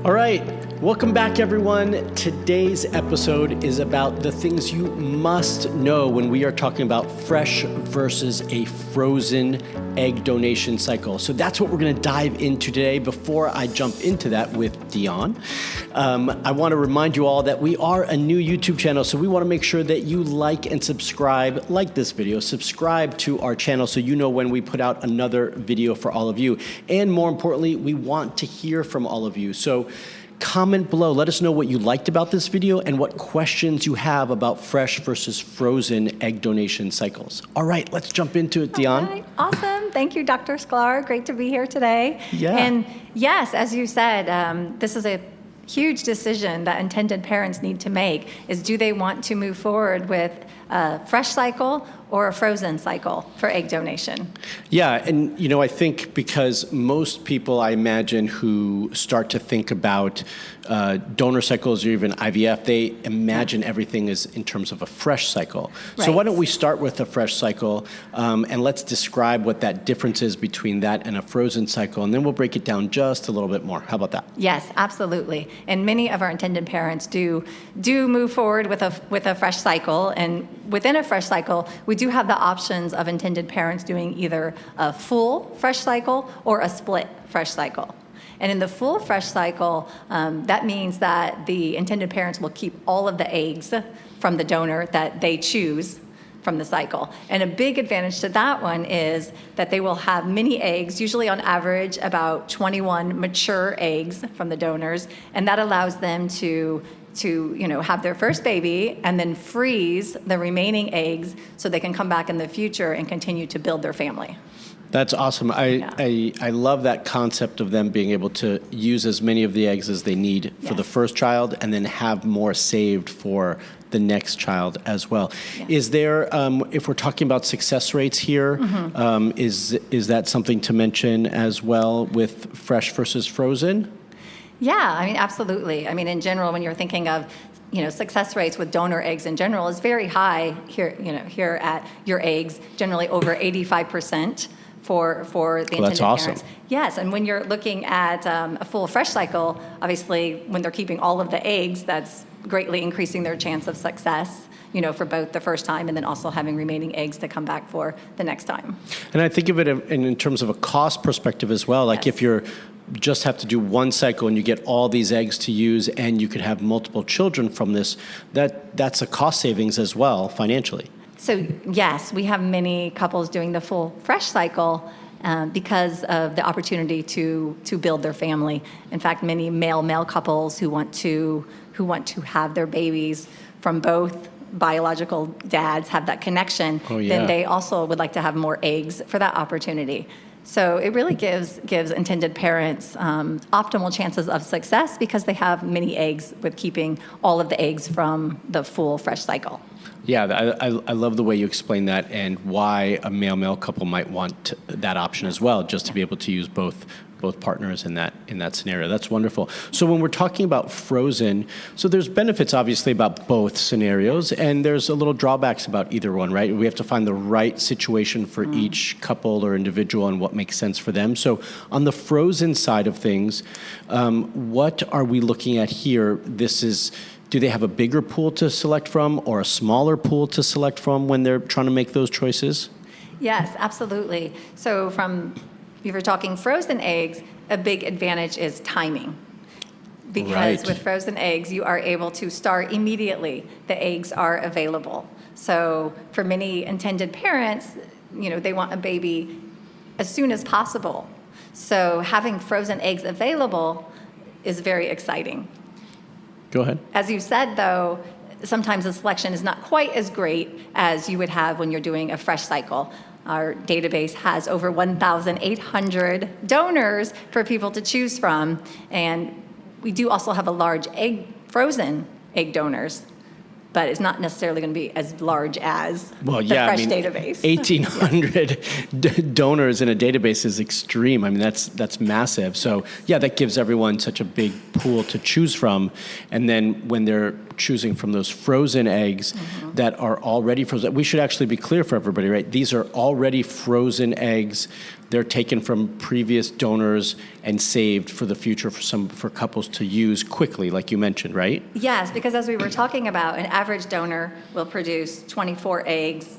All right, welcome back everyone. Today's episode is about the things you must know when we are talking about fresh versus a frozen egg donation cycle. So that's what we're gonna dive into today. Before I jump into that with Dion, I wanna remind you all that we are a new YouTube channel, so we wanna make sure that you like and subscribe, like this video, subscribe to our channel so you know when we put out another video for all of you. And more importantly, we want to hear from all of you. So comment below, let us know what you liked about this video and what questions you have about fresh versus frozen egg donation cycles. All right, let's jump into it, Dion. All right, awesome. Thank you, Dr. Sklar. Great to be here today. Yeah. And yes, as you said, this is a huge decision that intended parents need to make, is do they want to move forward with a fresh cycle or a frozen cycle for egg donation? Yeah, and you know, I think because most people, I imagine, who start to think about donor cycles or even IVF, they imagine everything is in terms of a fresh cycle. Right. So why don't we start with a fresh cycle, and let's describe what that difference is between that and a frozen cycle, and then we'll break it down just a little bit more. How about that? Yes, absolutely. And many of our intended parents do move forward with a fresh cycle, and within a fresh cycle, we do have the options of intended parents doing either a full fresh cycle or a split fresh cycle. And in the full fresh cycle, that means that the intended parents will keep all of the eggs from the donor that they choose from the cycle. And a big advantage to that one is that they will have many eggs, usually on average about 21 mature eggs from the donors, and that allows them to have their first baby and then freeze the remaining eggs so they can come back in the future and continue to build their family. That's awesome. I love that concept of them being able to use as many of the eggs as they need for the first child and then have more saved for the next child as well. Yes. Is there, if we're talking about success rates here, is that something to mention as well with fresh versus frozen? Yeah, I mean, absolutely. I mean, in general, when you're thinking of success rates with donor eggs in general is very high here, here at YourEggs, generally over 85%. For the intended awesome. parents. Yes, and when you're looking at a full fresh cycle, obviously when they're keeping all of the eggs, that's greatly increasing their chance of success, for both the first time and then also having remaining eggs to come back for the next time. And I think of it in terms of a cost perspective as well. Like if you're just have to do one cycle and you get all these eggs to use and you could have multiple children from this, that's a cost savings as well financially. So yes, we have many couples doing the full fresh cycle because of the opportunity to build their family. In fact, many male couples who want to have their babies from both biological dads, have that connection, then they also would like to have more eggs for that opportunity. So it really gives intended parents optimal chances of success because they have many eggs with keeping all of the eggs from the full fresh cycle. Yeah, I love the way you explain that and why a male couple might want that option as well, just to be able to use both partners in that scenario. That's wonderful. So when we're talking about frozen, so there's benefits obviously about both scenarios, and there's a little drawbacks about either one, right? We have to find the right situation for each couple or individual and what makes sense for them. So on the frozen side of things, what are we looking at here? Do they have a bigger pool to select from or a smaller pool to select from when they're trying to make those choices? Yes, absolutely. So if you're talking frozen eggs, a big advantage is timing. Because with frozen eggs, you are able to start immediately. The eggs are available. So for many intended parents, they want a baby as soon as possible. So having frozen eggs available is very exciting. Go ahead. As you said, though, sometimes the selection is not quite as great as you would have when you're doing a fresh cycle. Our database has over 1,800 donors for people to choose from, and we do also have a large frozen egg donors, but it's not necessarily going to be as large as the fresh database. 1,800 donors in a database is extreme. I mean, that's massive. So yeah, that gives everyone such a big pool to choose from. And then when they're choosing from those frozen eggs that are already frozen, we should actually be clear for everybody, right? These are already frozen eggs they're taken from previous donors and saved for the future for couples to use quickly, like you mentioned, right? Yes, because as we were talking about, an average donor will produce 24 eggs,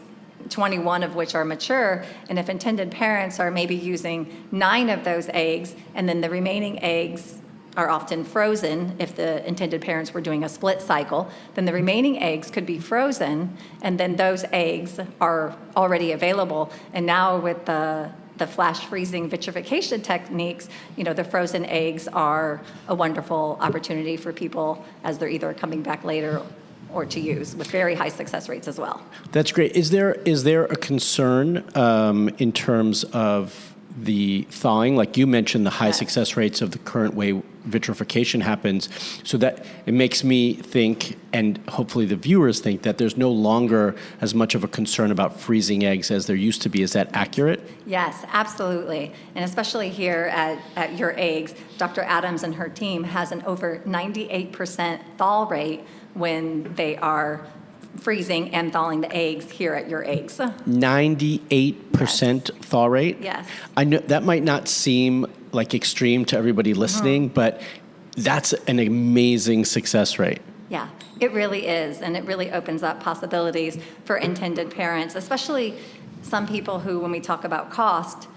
21 of which are mature, and if intended parents are maybe using 9 of those eggs, and then the remaining eggs are often frozen, if the intended parents were doing a split cycle, then the remaining eggs could be frozen, and then those eggs are already available. And now with the flash freezing vitrification techniques, the frozen eggs are a wonderful opportunity for people as they're either coming back later or to use, with very high success rates as well. That's great. Is there a concern in terms of the thawing? Like you mentioned, the high success rates of the current way vitrification happens, so that it makes me think, and hopefully the viewers think, that there's no longer as much of a concern about freezing eggs as there used to be. Is that accurate? Yes, absolutely. And especially here at YourEggs, Dr. Adams and her team has an over 98% thaw rate when they are freezing and thawing the eggs here at YourEggs. 98% thaw rate? Yes. I know that might not seem like extreme to everybody listening, but that's an amazing success rate. Yeah, it really is. And it really opens up possibilities for intended parents, especially some people who, when we talk about cost,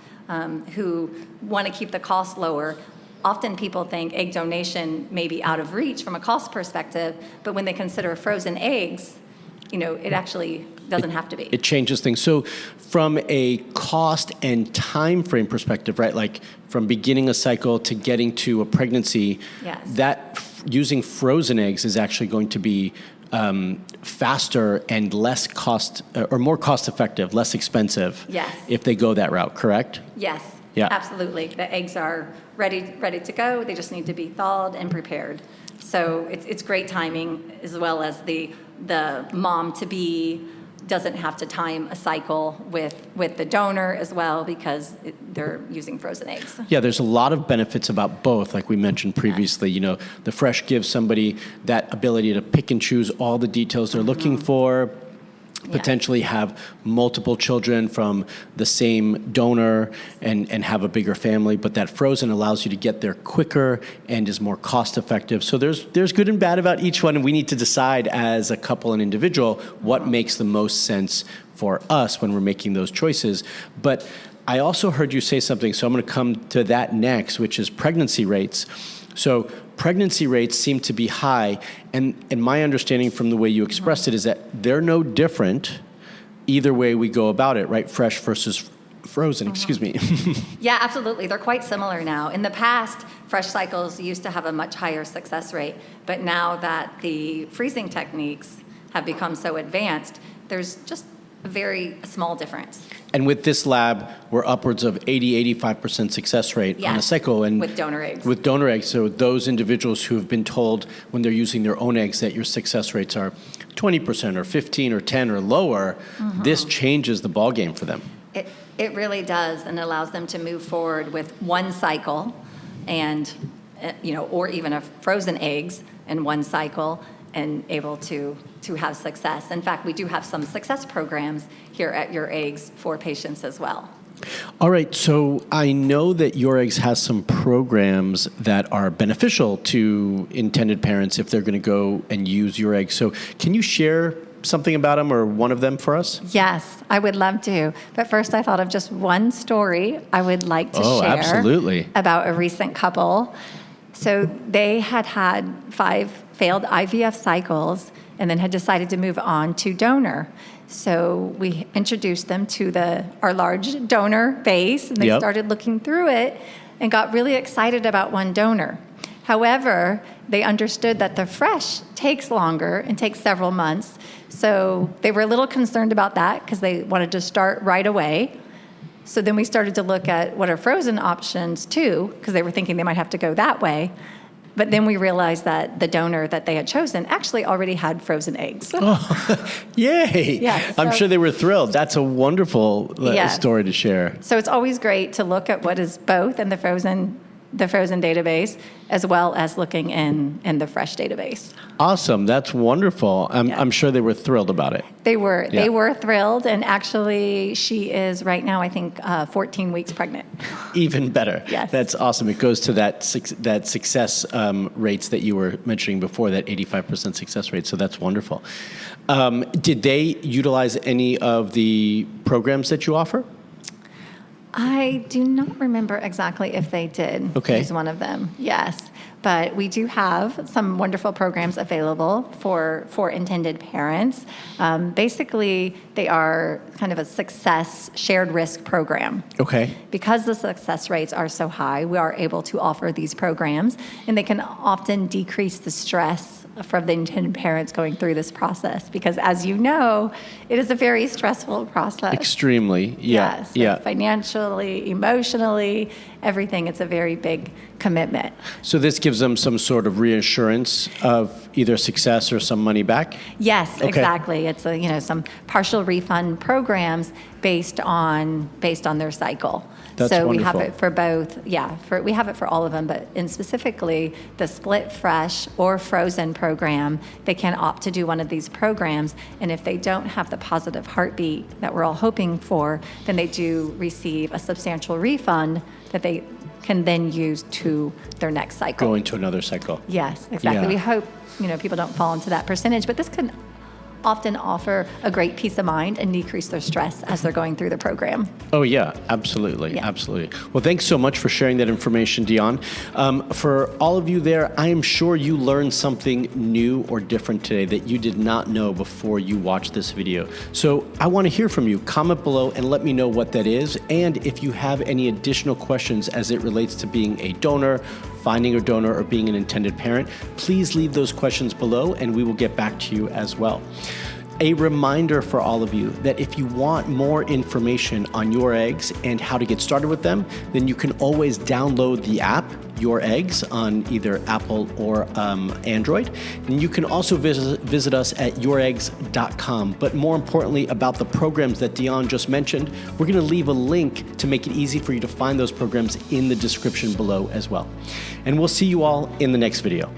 who want to keep the cost lower. Often people think egg donation may be out of reach from a cost perspective, but when they consider frozen eggs, it actually doesn't have to be. It changes things. So from a cost and time frame perspective, right, like from beginning a cycle to getting to a pregnancy, yes, that using frozen eggs is actually going to be faster and less cost, or more cost effective, less expensive, yes, if they go that route, correct? Yes, yeah, absolutely. The eggs are ready to go. They just need to be thawed and prepared. So it's great timing, as well as the mom-to-be doesn't have to time a cycle with the donor as well, because they're using frozen eggs. Yeah, there's a lot of benefits about both, like we mentioned previously. Yes. The fresh gives somebody that ability to pick and choose all the details they're looking for, potentially have multiple children from the same donor and have a bigger family, but that frozen allows you to get there quicker and is more cost effective. So there's good and bad about each one, and we need to decide as a couple and individual what makes the most sense for us when we're making those choices. But I also heard you say something, so I'm going to come to that next, which is pregnancy rates. So pregnancy rates seem to be high, and my understanding from the way you expressed it is that they're no different either way we go about it, right? Fresh versus frozen, excuse me. Yeah, absolutely. They're quite similar now. In the past, fresh cycles used to have a much higher success rate, but now that the freezing techniques have become so advanced, there's just a very small difference. And with this lab, we're upwards of 80-85% success rate on a cycle. And with donor eggs. With donor eggs, so those individuals who have been told when they're using their own eggs that your success rates are 20% or 15 or 10 or lower, this changes the ballgame for them. It really does, and allows them to move forward with one cycle, and or even a frozen eggs in one cycle, and able to have success. In fact, we do have some success programs here at YourEggs for patients as well. All right, so I know that YourEggs has some programs that are beneficial to intended parents if they're going to go and use YourEggs. So can you share something about them, or one of them, for us? Yes, I would love to. But first, I thought of just one story I would like to share. Absolutely. About a recent couple. So they had 5 failed IVF cycles and then had decided to move on to donor. So we introduced them to our large donor base, and they started looking through it and got really excited about one donor. However, they understood that the fresh takes longer and takes several months. So they were a little concerned about that because they wanted to start right away. So then we started to look at what are frozen options too, because they were thinking they might have to go that way. But then we realized that the donor that they had chosen actually already had frozen eggs. Oh, yay! Yes, I'm sure they were thrilled. That's a wonderful story to share. So it's always great to look at what is both, and the frozen the frozen database, as well as looking in the fresh database. Awesome. That's wonderful. I'm sure they were thrilled about it. They were thrilled, and actually she is right now, I think, 14 weeks pregnant. Even better. Yes. That's awesome. It goes to that success rates that you were mentioning before, that 85% success rate. So that's wonderful. Did they utilize any of the programs that you offer? I do not remember exactly if they did use one of them. Yes. But we do have some wonderful programs available for intended parents. Basically, they are kind of a success shared risk program. Okay. Because the success rates are so high, we are able to offer these programs, and they can often decrease the stress from the intended parents going through this process. Because as you know, it is a very stressful process. Extremely. Yeah. Yes. Financially, emotionally, everything. It's a very big commitment. So this gives them some sort of reassurance of either success or some money back? Yes, exactly. It's some partial refund programs based on their cycle. That's so wonderful. We have it for both. We have it for all of them, but specifically the split fresh or frozen program, they can opt to do one of these programs, and if they don't have the positive heartbeat that we're all hoping for, then they do receive a substantial refund that they can then use to their next cycle. Go into another cycle. Yes, exactly. Yeah. We hope people don't fall into that percentage, but this can often offer a great peace of mind and decrease their stress as they're going through the program. Oh, yeah, absolutely. Yeah. Absolutely. Well, thanks so much for sharing that information, Dion. For all of you there, I am sure you learned something new or different today that you did not know before you watched this video. So I want to hear from you. Comment below and let me know what that is. And if you have any additional questions as it relates to being a donor, finding a donor, or being an intended parent, please leave those questions below and we will get back to you as well. A reminder for all of you that if you want more information on YourEggs and how to get started with them, then you can always download the app, YourEggs, on either Apple or Android. And you can also visit us at YourEggs.com. But more importantly, about the programs that Dion just mentioned, we're going to leave a link to make it easy for you to find those programs in the description below as well. And we'll see you all in the next video.